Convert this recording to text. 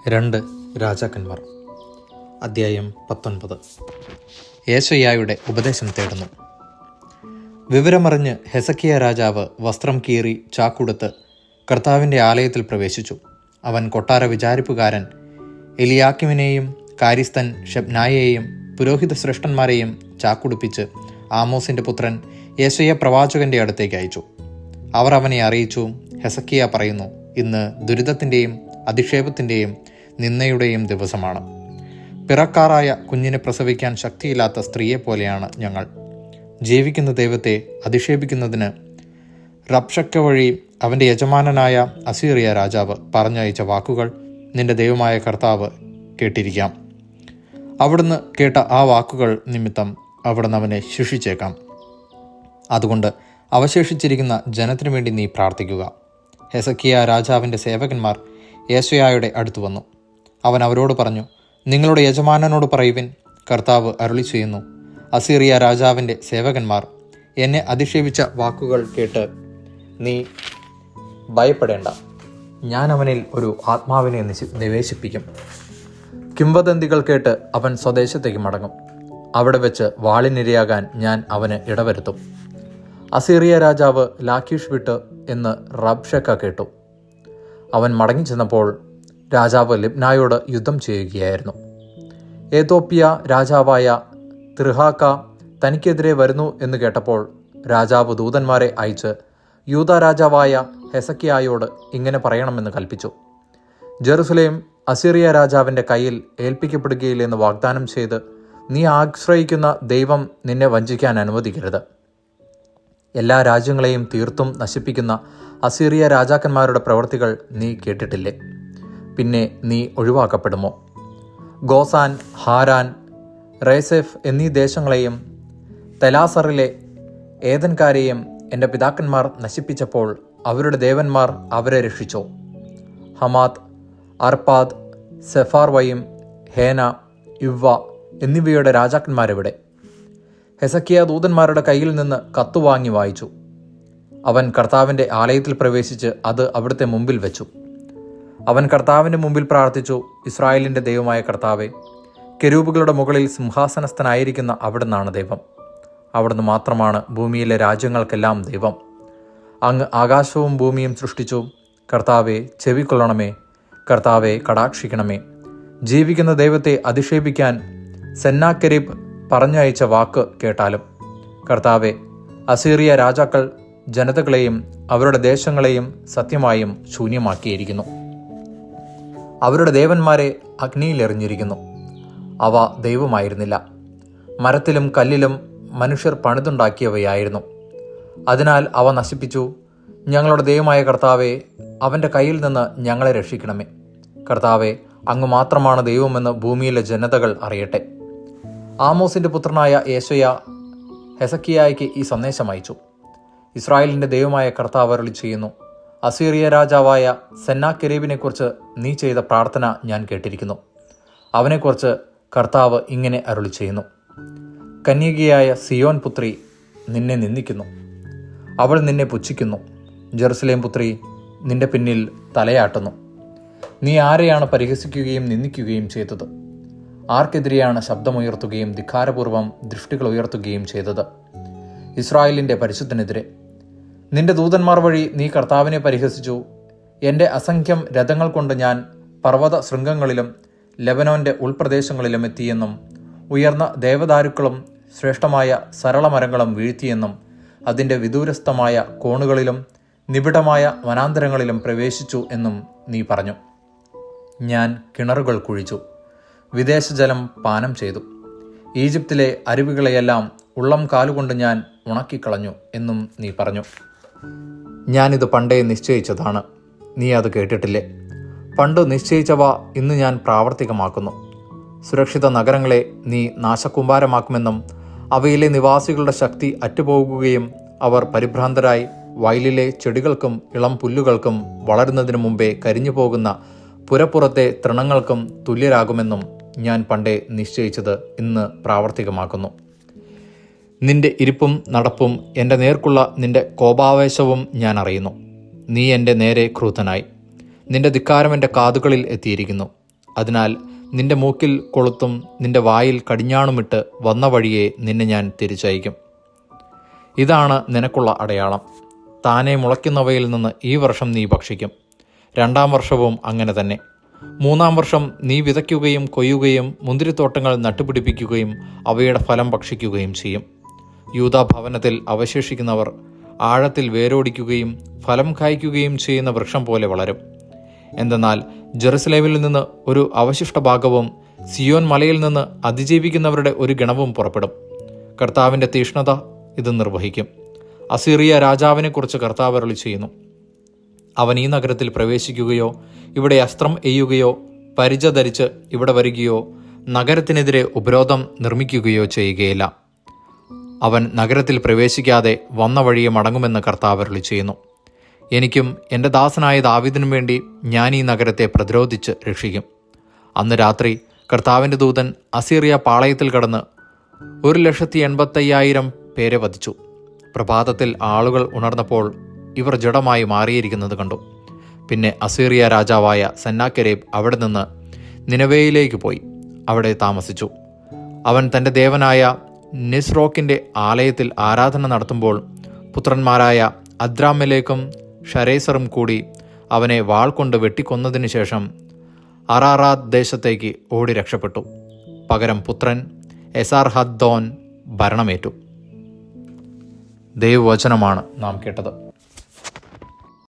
2 രാജാക്കന്മാർ അധ്യായം 19. യേശയ്യായുടെ ഉപദേശം തേടുന്നു. വിവരമറിഞ്ഞ് ഹെസക്കിയ രാജാവ് വസ്ത്രം കീറി ചാക്കുടുത്ത് കർത്താവിൻ്റെ ആലയത്തിൽ പ്രവേശിച്ചു. അവൻ കൊട്ടാര വിചാരിപ്പുകാരൻ എലിയാക്കിമിനെയും കാര്യസ്ഥൻ ഷെബ്നായെയും പുരോഹിത ശ്രേഷ്ഠന്മാരെയും ചാക്കുടുപ്പിച്ച് ആമോസിൻ്റെ പുത്രൻ യേശയ്യ പ്രവാചകൻ്റെ അടുത്തേക്ക് അയച്ചു. അവർ അവനെ അറിയിച്ചു, ഹെസക്കിയ പറയുന്നു, ഇന്ന് ദുരിതത്തിൻ്റെയും അധിക്ഷേപത്തിൻ്റെയും നിന്ദയുടെയും ദിവസമാണ്. പിറക്കാറായ കുഞ്ഞിനെ പ്രസവിക്കാൻ ശക്തിയില്ലാത്ത സ്ത്രീയെപ്പോലെയാണ് ഞങ്ങൾ. ജീവിക്കുന്ന ദൈവത്തെ അധിക്ഷേപിക്കുന്നതിന് റബ്ഷക്ക വഴി അവൻ്റെ യജമാനനായ അസീറിയ രാജാവ് പറഞ്ഞയച്ച വാക്കുകൾ നിന്റെ ദൈവമായ കർത്താവ് കേട്ടിരിക്കാം. അവിടുന്ന് കേട്ട ആ വാക്കുകൾ നിമിത്തം അവിടുന്ന് അവനെ ശിക്ഷിച്ചേക്കാം. അതുകൊണ്ട് അവശേഷിച്ചിരിക്കുന്ന ജനത്തിനു വേണ്ടി നീ പ്രാർത്ഥിക്കുക. ഹെസക്കിയ രാജാവിൻ്റെ സേവകന്മാർ യേശയ്യായുടെ അടുത്തു വന്നു. അവൻ അവരോട് പറഞ്ഞു, നിങ്ങളുടെ യജമാനനോട് പറയുവിൻ, കർത്താവ് അരുളി ചെയ്യുന്നു, അസീറിയ രാജാവിൻ്റെ സേവകന്മാർ എന്നെ അധിക്ഷേപിച്ച വാക്കുകൾ കേട്ട് നീ ഭയപ്പെടേണ്ട. ഞാൻ അവനിൽ ഒരു ആത്മാവിനെ നിവേശിപ്പിക്കും. കിംവദന്തികൾ കേട്ട് അവൻ സ്വദേശത്തേക്ക് മടങ്ങും. അവിടെ വെച്ച് വാളിനിരയാകാൻ ഞാൻ അവന് ഇടവരുത്തും. അസീറിയ രാജാവ് ലാഖീഷ് വിട്ട് എന്ന് റബ്ഷക്ക കേട്ടു. അവൻ മടങ്ങിച്ചെന്നപ്പോൾ രാജാവ് ലിബ്നായോട് യുദ്ധം ചെയ്യുകയായിരുന്നു. ഏതോപ്യ രാജാവായ തിർഹാക്ക തനിക്കെതിരെ വരുന്നു എന്ന് കേട്ടപ്പോൾ രാജാവ് ദൂതന്മാരെ അയച്ച് യൂദാ രാജാവായ ഹെസക്കിയായോട് ഇങ്ങനെ പറയണമെന്ന് കൽപ്പിച്ചു. ജെറുസലേം അസീറിയ രാജാവിൻ്റെ കയ്യിൽ ഏൽപ്പിക്കപ്പെടുകയില്ലെന്ന് വാഗ്ദാനം ചെയ്ത് നീ ആശ്രയിക്കുന്ന ദൈവം നിന്നെ വഞ്ചിക്കാൻ അനുവദിക്കരുത്. എല്ലാ രാജ്യങ്ങളെയും തീർത്തും നശിപ്പിക്കുന്ന അസീറിയ രാജാക്കന്മാരുടെ പ്രവൃത്തികൾ നീ കേട്ടിട്ടില്ലേ? പിന്നെ നീ ഒഴിവാക്കപ്പെടുമോ? ഗോസാൻ, ഹാരാൻ, റേസെഫ് എന്നീ ദേശങ്ങളെയും തെലാസറിലെ ഏദൻകാരെയും എൻ്റെ പിതാക്കന്മാർ നശിപ്പിച്ചപ്പോൾ അവരുടെ ദേവന്മാർ അവരെ രക്ഷിച്ചോ? ഹമാത്ത്, അർപ്പാദ്, സെഫാർവയും, ഹേന, ഇവ്വ എന്നിവയുടെ രാജാക്കന്മാരെവിടെ? ഹെസക്കിയ ദൂതന്മാരുടെ കയ്യിൽ നിന്ന് കത്തുവാങ്ങി വായിച്ചു. അവൻ കർത്താവിൻ്റെ ആലയത്തിൽ പ്രവേശിച്ച് അത് അവിടുത്തെ മുമ്പിൽ വെച്ചു. അവൻ കർത്താവിൻ്റെ മുമ്പിൽ പ്രാർത്ഥിച്ചു, ഇസ്രായേലിൻ്റെ ദൈവമായ കർത്താവേ, കെരൂബുകളുടെ മുകളിൽ സിംഹാസനസ്ഥനായിരിക്കുന്ന അവിടുന്നാണ് ദൈവം. അവിടുന്ന് മാത്രമാണ് ഭൂമിയിലെ രാജ്യങ്ങൾക്കെല്ലാം ദൈവം. അങ്ങ് ആകാശവും ഭൂമിയും സൃഷ്ടിച്ചു. കർത്താവെ, ചെവിക്കൊള്ളണമേ. കർത്താവെ, കടാക്ഷിക്കണമേ. ജീവിക്കുന്ന ദൈവത്തെ അധിക്ഷേപിക്കാൻ സെന്നാകെരീബ് പറഞ്ഞയച്ച വാക്ക് കേട്ടാലും. കർത്താവെ, അസീറിയ രാജാക്കൾ ജനതകളെയും അവരുടെ ദേശങ്ങളെയും സത്യമായും ശൂന്യമാക്കിയിരിക്കുന്നു. അവരുടെ ദേവന്മാരെ അഗ്നിയിലെറിഞ്ഞിരിക്കുന്നു. അവ ദൈവമായിരുന്നില്ല, മരത്തിലും കല്ലിലും മനുഷ്യർ പണിതുണ്ടാക്കിയവയായിരുന്നു. അതിനാൽ അവ നശിപ്പിച്ചു. ഞങ്ങളുടെ ദൈവമായ കർത്താവെ, അവൻ്റെ കയ്യിൽ നിന്ന് ഞങ്ങളെ രക്ഷിക്കണമേ. കർത്താവെ, അങ്ങ് മാത്രമാണ് ദൈവമെന്ന് ഭൂമിയിലെ ജനതകൾ അറിയട്ടെ. ആമോസിൻ്റെ പുത്രനായ യേശയ്യ ഹെസക്കിയായ്ക്ക് ഈ സന്ദേശം അയച്ചു. ഇസ്രായേലിൻ്റെ ദൈവമായ കർത്താവ് അരുളി ചെയ്യുന്നു, അസീറിയ രാജാവായ സെന്നാകെരീബിനെക്കുറിച്ച് നീ ചെയ്ത പ്രാർത്ഥന ഞാൻ കേട്ടിരിക്കുന്നു. അവനെക്കുറിച്ച് കർത്താവ് ഇങ്ങനെ അരുളി ചെയ്യുന്നു, കന്യകയായ സിയോൻ പുത്രി നിന്നെ നിന്ദിക്കുന്നു, അവൾ നിന്നെ പുച്ഛിക്കുന്നു. ജെറുസലേം പുത്രി നിന്റെ പിന്നിൽ തലയാട്ടുന്നു. നീ ആരെയാണ് പരിഹസിക്കുകയും നിന്ദിക്കുകയും ചെയ്തത്? ആർക്കെതിരെയാണ് ശബ്ദമുയർത്തുകയും ധിക്കാരപൂർവ്വം ദൃഷ്ടികൾ ഉയർത്തുകയും ചെയ്തത്? ഇസ്രായേലിൻ്റെ പരിശുദ്ധനെതിരെ. നിന്റെ ദൂതന്മാർ വഴി നീ കർത്താവിനെ പരിഹസിച്ചു. എൻ്റെ അസംഖ്യം രഥങ്ങൾ കൊണ്ട് ഞാൻ പർവ്വത ശൃംഗങ്ങളിലും ലെബനോൻ്റെ ഉൾപ്രദേശങ്ങളിലും എത്തിയെന്നും ഉയർന്ന ദേവദാരുക്കളും ശ്രേഷ്ഠമായ സരളമരങ്ങളും വീഴ്ത്തിയെന്നും അതിൻ്റെ വിദൂരസ്ഥമായ കോണുകളിലും നിബിഡമായ വനാന്തരങ്ങളിലും പ്രവേശിച്ചു എന്നും നീ പറഞ്ഞു. ഞാൻ കിണറുകൾ കുഴിച്ചു, വിദേശജലം പാനം ചെയ്തു. ഈജിപ്തിലെ അരുവികളെയെല്ലാം ഉള്ളം കാലുകൊണ്ട് ഞാൻ ഉണക്കിക്കളഞ്ഞു എന്നും നീ പറഞ്ഞു. ഞാനിത് പണ്ടേ നിശ്ചയിച്ചതാണ്, നീ അത് കേട്ടിട്ടില്ലേ? പണ്ട് നിശ്ചയിച്ചവ ഇന്ന് ഞാൻ പ്രാവർത്തികമാക്കുന്നു. സുരക്ഷിത നഗരങ്ങളെ നീ നാശകൂമ്പാരമാക്കുമെന്നും അവയിലെ നിവാസികളുടെ ശക്തി അറ്റുപോകുകയും അവർ പരിഭ്രാന്തരായി വയലിലെ ചെടികൾക്കും ഇളം പുല്ലുകൾക്കും വളരുന്നതിനു മുമ്പേ കരിഞ്ഞു പോകുന്ന പുരപ്പുറത്തെ തൃണങ്ങൾക്കും തുല്യരാകുമെന്നും ഞാൻ പണ്ടേ നിശ്ചയിച്ചത് ഇന്ന് പ്രാവർത്തികമാക്കുന്നു. നിന്റെ ഇരിപ്പും നടപ്പും എൻ്റെ നേർക്കുള്ള നിന്റെ കോപാവേശവും ഞാൻ അറിയുന്നു. നീ എൻ്റെ നേരെ ക്രൂതനായി. നിന്റെ ധിക്കാരം എൻ്റെ കാതുകളിൽ എത്തിയിരിക്കുന്നു. അതിനാൽ നിന്റെ മൂക്കിൽ കൊളുത്തും നിന്റെ വായിൽ കടിഞ്ഞാണുമിട്ട് വന്ന വഴിയെ നിന്നെ ഞാൻ തിരിച്ചയക്കും. ഇതാണ് നിനക്കുള്ള അടയാളം. താനെ മുളയ്ക്കുന്നവയിൽ നിന്ന് ഈ വർഷം നീ ഭക്ഷിക്കും. 2-ാം വർഷവും അങ്ങനെ തന്നെ. 3-ാം വർഷം നീ വിതയ്ക്കുകയും കൊയ്യുകയും മുന്തിരിത്തോട്ടങ്ങൾ നട്ടുപിടിപ്പിക്കുകയും അവയുടെ ഫലം ഭക്ഷിക്കുകയും ചെയ്യും. യൂദാ ഭവനത്തിൽ അവശേഷിക്കുന്നവർ ആഴത്തിൽ വേരോടിക്കുകയും ഫലം കായ്ക്കുകയും ചെയ്യുന്ന വൃക്ഷം പോലെ വളരും. എന്തെന്നാൽ ജെറുസലേമിൽ നിന്ന് ഒരു അവശിഷ്ട ഭാഗവും സിയോൻ മലയിൽ നിന്ന് അതിജീവിക്കുന്നവരുടെ ഒരു ഗണവും പുറപ്പെടും. കർത്താവിൻ്റെ തീഷ്ണത ഇത് നിർവഹിക്കും. അസീറിയ രാജാവിനെക്കുറിച്ച് കർത്താവ് അരുളി ചെയ്യുന്നു: അവൻ ഈ നഗരത്തിൽ പ്രവേശിക്കുകയോ ഇവിടെ അസ്ത്രം എയ്യുകയോ പരിച ധരിച്ച് ഇവിടെ വരികയോ നഗരത്തിനെതിരെ ഉപരോധം നിർമ്മിക്കുകയോ ചെയ്യുകയില്ല. അവൻ നഗരത്തിൽ പ്രവേശിക്കാതെ വന്ന വഴിയെ മടങ്ങുമെന്ന് കർത്താവ് അരുളി ചെയ്യുന്നു. എനിക്കും എൻ്റെ ദാസനായ ദാവീദിനും വേണ്ടി ഞാൻ ഈ നഗരത്തെ പ്രതിരോധിച്ച് രക്ഷിക്കും. അന്ന് രാത്രി കർത്താവിൻ്റെ ദൂതൻ അസീറിയ പാളയത്തിൽ കടന്ന് 1,85,000 പേരെ വധിച്ചു. പ്രഭാതത്തിൽ ആളുകൾ ഉണർന്നപ്പോൾ ഇവർ ജഡമായി മാറിയിരിക്കുന്നത് കണ്ടു. പിന്നെ അസീറിയ രാജാവായ സെന്നാകെരേബ് അവിടെ നിന്ന് നിനവേയിലേക്ക് പോയി അവിടെ താമസിച്ചു. അവൻ തൻ്റെ ദേവനായ നിസ്രോക്കിൻ്റെ ആലയത്തിൽ ആരാധന നടത്തുമ്പോൾ പുത്രന്മാരായ അദ്രാമലേക്കും ഷരേസറും കൂടി അവനെ വാൾ കൊണ്ട് വെട്ടിക്കൊന്നതിന് ശേഷം അറാറാത്ത് ദേശത്തേക്ക് ഓടി രക്ഷപ്പെട്ടു. പകരം പുത്രൻ എസാർഹദ്ദോൻ ഭരണമേറ്റു. ദൈവവചനമാണ് നാം കേട്ടത്.